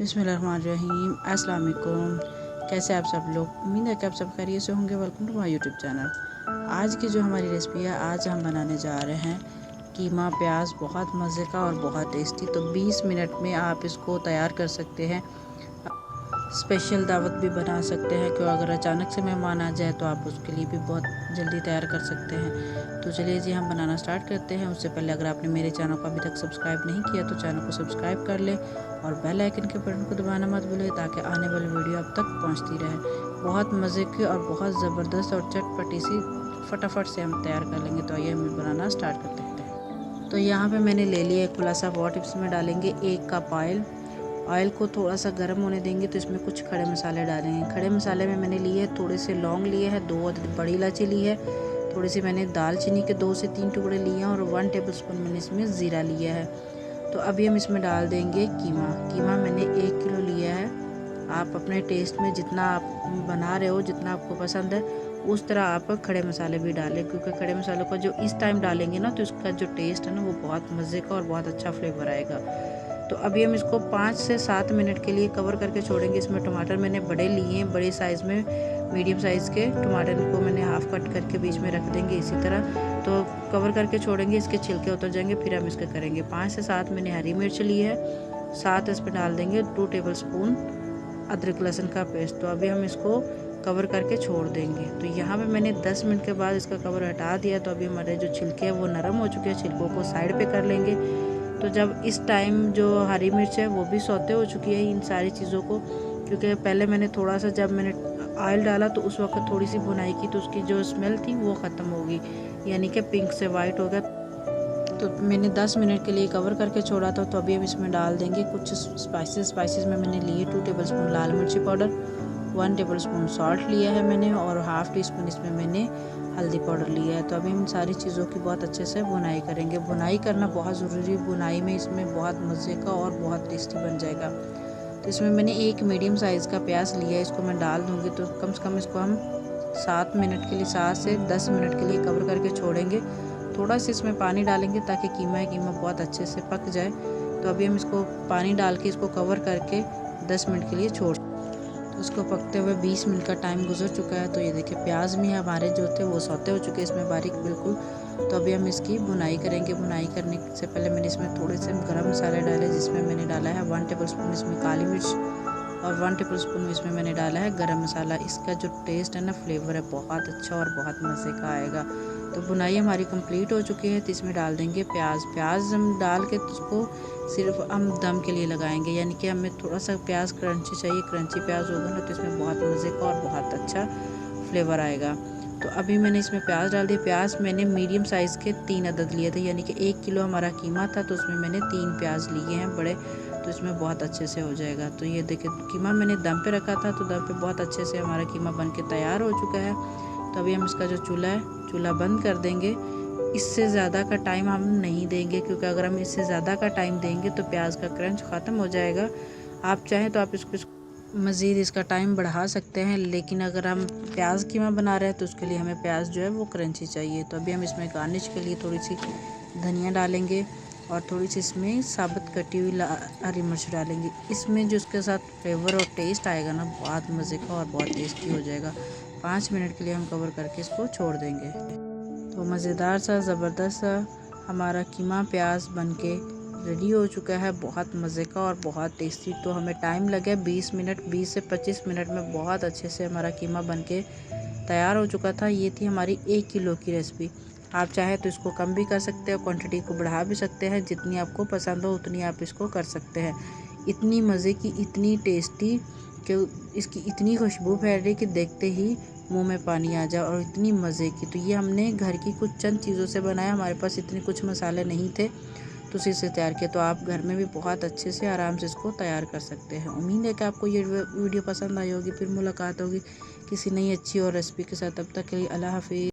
बिस्मिल्लाहिर्रहमानिर्रहीम। अस्सलाम वालेकुम। कैसे आप सब लोग? उम्मीद है कि आप सब खैरियत से होंगे। Welcome to my YouTube channel. आज की जो हमारी रेसिपी है, आज हम बनाने जा रहे हैं कीमा प्याज, बहुत मज़े का और बहुत टेस्टी। तो 20 मिनट में आप इसको तैयार कर सकते हैं। स्पेशल दावत भी बना सकते हैं, क्यों अगर अचानक से मेहमान आ जाए तो आप उसके लिए भी बहुत जल्दी तैयार कर सकते हैं। तो चलिए जी, हम बनाना स्टार्ट करते हैं। उससे पहले अगर आपने मेरे चैनल को अभी तक सब्सक्राइब नहीं किया तो चैनल को सब्सक्राइब कर लें और बेल आइकन के बटन को दबाना मत भूलें, ताकि आने वाली वीडियो आप तक पहुंचती रहे। बहुत मज़े की और बहुत ज़बरदस्त और चटपटी सी फटाफट से हम तैयार कर लेंगे। तो आइए हम बनाना स्टार्ट करते हैं। तो यहाँ पे मैंने ले लिया एक खुला सा पॉट। इसमें डालेंगे 1 कप ऑयल। ऑयल को थोड़ा सा गर्म होने देंगे तो इसमें कुछ खड़े मसाले डालेंगे। खड़े मसाले में मैंने लिए थोड़े से लौंग लिए हैं, 2 बड़ी इलायची ली है, थोड़ी सी मैंने दालचीनी के 2 से 3 टुकड़े लिए हैं और 1 टेबलस्पून मैंने इसमें ज़ीरा लिया है। तो अभी हम इसमें डाल देंगे कीमा। कीमा मैंने 1 किलो लिया है। आप अपने टेस्ट में जितना आप बना रहे हो, जितना आपको पसंद है, उस तरह आप खड़े मसाले भी डालें, क्योंकि खड़े मसालों का जो इस टाइम डालेंगे ना तो इसका जो टेस्ट है ना वो बहुत मज़े का और बहुत अच्छा फ्लेवर आएगा। तो अभी हम इसको 5 से 7 मिनट के लिए कवर करके छोड़ेंगे। इसमें टमाटर मैंने बड़े लिए हैं, बड़े साइज़ में मीडियम साइज़ के टमाटर को मैंने हाफ़ कट करके बीच में रख देंगे इसी तरह। तो कवर करके छोड़ेंगे, इसके छिलके उतर जाएंगे, फिर हम इसका करेंगे। 5 से 7 मैंने हरी मिर्च ली है, साथ इसमें डाल देंगे 2 टेबलस्पून अदरक लहसुन का पेस्ट। तो अभी हम इसको कवर करके छोड़ देंगे। तो यहाँ पे मैंने 10 मिनट के बाद इसका कवर हटा दिया। तो अभी हमारे जो छिलके हैं वो नरम हो चुके हैं, छिलकों को साइड पे कर लेंगे। तो जब इस टाइम जो हरी मिर्च है वो भी सौते हो चुकी है इन सारी चीज़ों को, क्योंकि पहले मैंने थोड़ा सा जब मैंने ऑयल डाला तो उस वक्त थोड़ी सी भुनाई की तो उसकी जो स्मेल थी वो ख़त्म हो गई, यानी कि पिंक से वाइट हो गया। तो मैंने 10 मिनट के लिए कवर करके छोड़ा था। तो अभी हम इसमें डाल देंगे कुछ स्पाइसेस में मैंने लिए 2 टेबलस्पून लाल मिर्ची पाउडर, 1 टेबलस्पून सॉल्ट लिया है मैंने और हाफ़ टी स्पून इसमें मैंने हल्दी पाउडर लिया है। तो अभी हम सारी चीज़ों की बहुत अच्छे से भुनाई करेंगे। भुनाई करना बहुत ज़रूरी है, भुनाई में इसमें बहुत मज़े का और बहुत टेस्टी बन जाएगा। तो इसमें मैंने एक मीडियम साइज़ का प्याज लिया है, इसको मैं डाल दूँगी। तो कम से कम इसको हम 7 मिनट के लिए, 7 से 10 मिनट के लिए कवर करके छोड़ेंगे। थोड़ा सा इसमें पानी डालेंगे ताकि कीमा बहुत अच्छे से पक जाए। तो अभी हम इसको पानी डाल के इसको कवर करके 10 मिनट के लिए छोड़। तो इसको पकते हुए 20 मिनट का टाइम गुजर चुका है। तो ये देखिए प्याज भी हमारे जो थे वो सौते हो चुके हैं इसमें बारीक बिल्कुल। तो अभी हम इसकी भुनाई करेंगे। भुनाई करने से पहले मैंने इसमें थोड़े से गरम मसाले डाले, जिसमें मैंने डाला है 1 टेबलस्पून इसमें काली मिर्च और 1 टेबलस्पून इसमें मैंने डाला है गरम मसाला। इसका जो टेस्ट है ना, फ्लेवर है, बहुत अच्छा और बहुत मज़े का आएगा। तो भुनाई हमारी कंप्लीट हो चुकी है। तो इसमें डाल देंगे प्याज हम डाल के उसको सिर्फ हम दम के लिए लगाएंगे, यानी कि हमें थोड़ा सा प्याज क्रंची चाहिए। क्रंची प्याज होगा ना तो इसमें बहुत मज़े का और बहुत अच्छा फ्लेवर आएगा। तो अभी मैंने इसमें प्याज डाल दिया। प्याज मैंने मीडियम साइज़ के 3 अदद लिए थे, यानी कि 1 किलो हमारा कीमा था तो उसमें मैंने 3 प्याज लिए हैं बड़े। तो इसमें बहुत अच्छे से हो जाएगा। तो ये देखिए कीमा मैंने दम पे रखा था, तो दम पे बहुत अच्छे से हमारा कीमा बन के तैयार हो चुका है। तो अभी हम इसका जो चूल्हा है, चूल्हा बंद कर देंगे। इससे ज़्यादा का टाइम हम नहीं देंगे, क्योंकि अगर हम इससे ज़्यादा का टाइम देंगे तो प्याज का क्रंच ख़त्म हो जाएगा। आप चाहें तो आप इसको मज़ीद इसका टाइम बढ़ा सकते हैं, लेकिन अगर हम प्याज कीमा बना रहे हैं तो उसके लिए हमें प्याज जो है वो क्रंची चाहिए। तो अभी हम इसमें गार्निश के लिए थोड़ी सी धनिया डालेंगे और थोड़ी सी इसमें साबुत कटी हुई हरी मिर्च डालेंगे। इसमें जो उसके साथ फ्लेवर और टेस्ट आएगा ना, बहुत मज़े का और बहुत टेस्टी हो जाएगा। 5 मिनट के लिए हम कवर करके इसको छोड़ देंगे। तो मज़ेदार सा ज़बरदस्त सा हमारा कीमा प्याज बनके रेडी हो चुका है, बहुत मज़े का और बहुत टेस्टी। तो हमें टाइम लगे 20 मिनट, 20 से 25 मिनट में बहुत अच्छे से हमारा कीमा बनके तैयार हो चुका था। ये थी हमारी 1 किलो की रेसिपी। आप चाहे तो इसको कम भी कर सकते हो, क्वांटिटी को बढ़ा भी सकते हैं, जितनी आपको पसंद हो उतनी आप इसको कर सकते हैं। इतनी मज़े की, इतनी टेस्टी कि इसकी इतनी खुशबू फैल रही कि देखते ही मुंह में पानी आ जाए, और इतनी मज़े की। तो ये हमने घर की कुछ चंद चीज़ों से बनाया, हमारे पास इतने कुछ मसाले नहीं थे तो उसी से तैयार किया। तो आप घर में भी बहुत अच्छे से आराम से इसको तैयार कर सकते हैं। उम्मीद है कि आपको ये वीडियो पसंद आई होगी। फिर मुलाकात होगी किसी नई अच्छी और रेसिपी के साथ। तब तक के लिए अल्लाह हाफिज़।